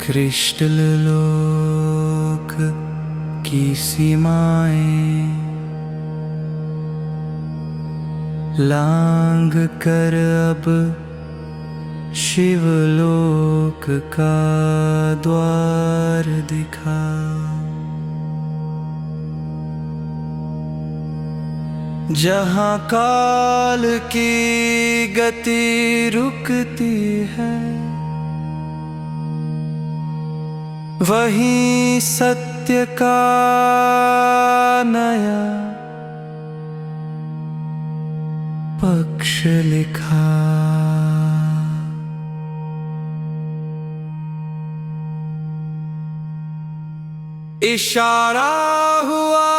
Crystal लोक की सीमाएं लांघ कर अब शिवलोक का द्वार दिखा। जहाँ काल की गति रुकती है, वहीं सत्य का नया पक्ष लिखा। इशारा हुआ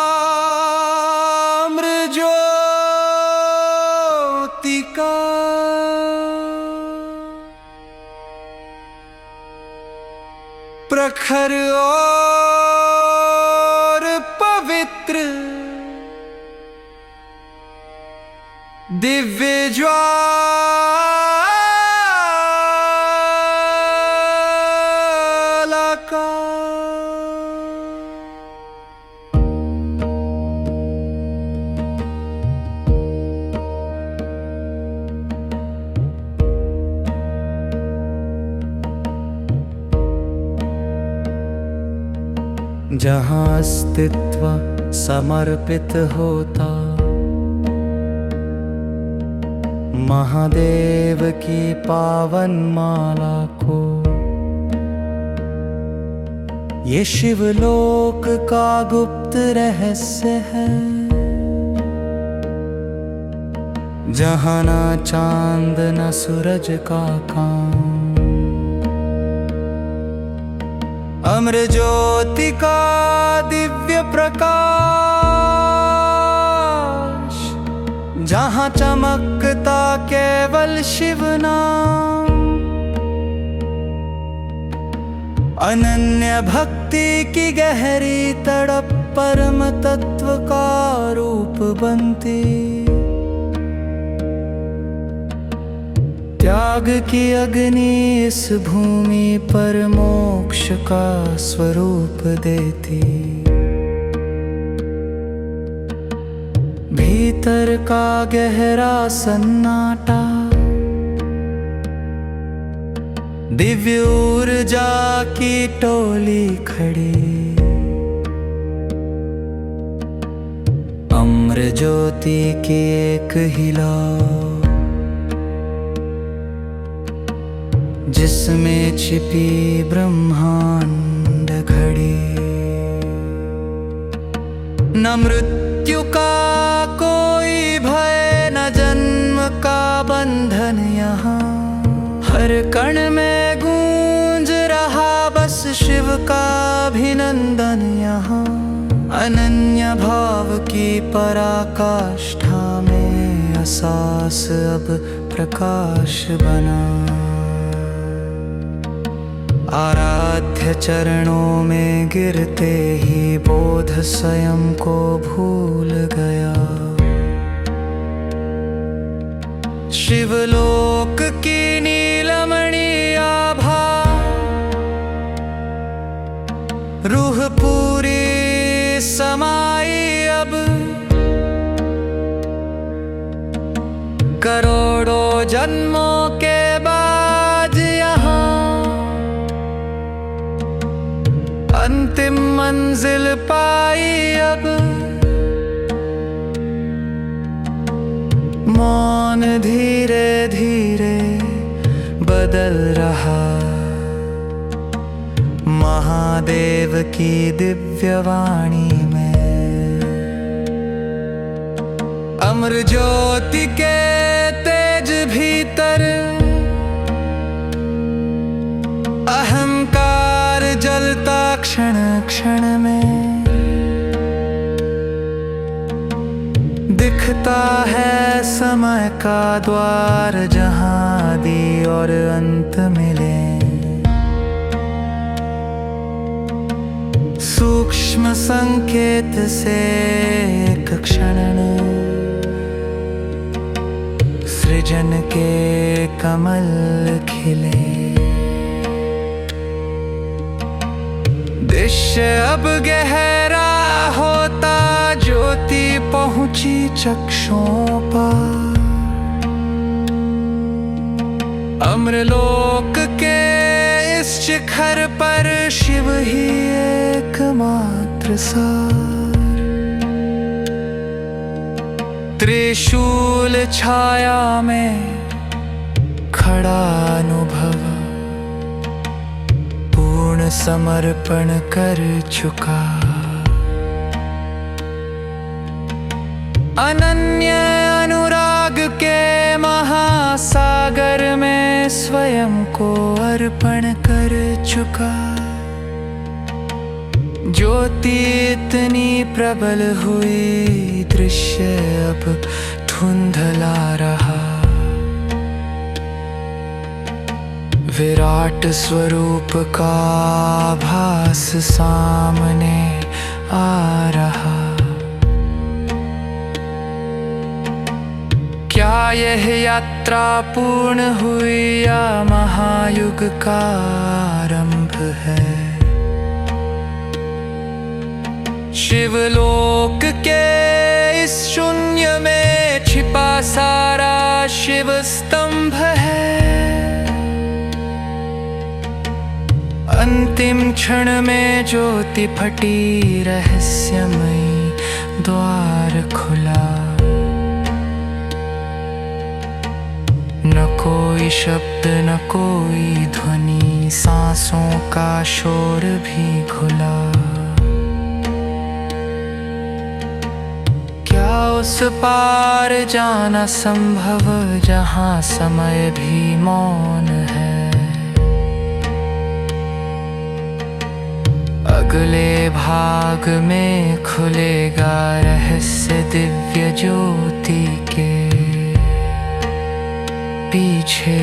अमृतज्योति का, प्रखर और पवित्र दिव्य ज्वाला का। जहाँ अस्तित्व समर्पित होता महादेव की पावन माला को, ये शिवलोक का गुप्त रहस्य है। जहाँ ना चांद न सूरज का काम, अमृतज्योति का दिव्य प्रकाश, जहाँ चमकता केवल शिव नाम। अनन्य भक्ति की गहरी तड़प परम तत्व का रूप बनती। त्याग की अग्नि इस भूमि पर मोक्ष का स्वरूप देती। भीतर का गहरा सन्नाटा दिव्य ऊर्जा की टोली खड़ी। अमृतज्योति की एक हिला, जिसमें छिपी ब्रह्मांड घड़ी। न मृत्यु का कोई भय, न जन्म का बंधन यहाँ। हर कण में गूंज रहा बस शिव का अभिनंदन यहाँ। अनन्य भाव की पराकाष्ठा में एहसास अब प्रकाश बना। आराध्य चरणों में गिरते ही बोध स्वयं को भूल गया। शिवलोक की नीलमणि आभा, रूह पूरी समाई अब। करोड़ों जन्मों के बाद यहाँ अंतिम मंजिल पाई अब। मौन धीरे धीरे बदल रहा, महादेव की दिव्य वाणी में। अमृतज्योति के तेज भीतर अहंकार जलता क्षण क्षण में। दिखता है समय का द्वार, जहाँ आदि और अंत मिले। सूक्ष्म संकेत से एक क्षण सृजन के कमल खिले। दृश्य अब गहरा होता, ज्योति पहुंची चक्षुओं पर। अमरलोक के इस शिखर पर शिव ही एकमात्र सार। त्रिशूल छाया में खड़ा अनुभव, पूर्ण समर्पण कर चुका। अनन्य अनुराग के महासागर में स्वयं को अर्पण कर चुका। ज्योति इतनी प्रबल हुई, दृश्य अब धुंधला रहा। विराट स्वरूप का भास सामने आ रहा। क्या यह यात्रा पूर्ण हुई या महायुग का आरंभ है? शिवलोक के इस शून्य में छिपा सारा शिव स्तंभ है। अंतिम क्षण में ज्योति फटी, रहस्यमयी द्वार खुला। न कोई शब्द न कोई ध्वनि, सांसों का शोर भी घुला। क्या उस पार जाना संभव, जहां समय भी मौन है? अगले भाग में खुलेगा रहस्य दिव्य ज्योति के पीछे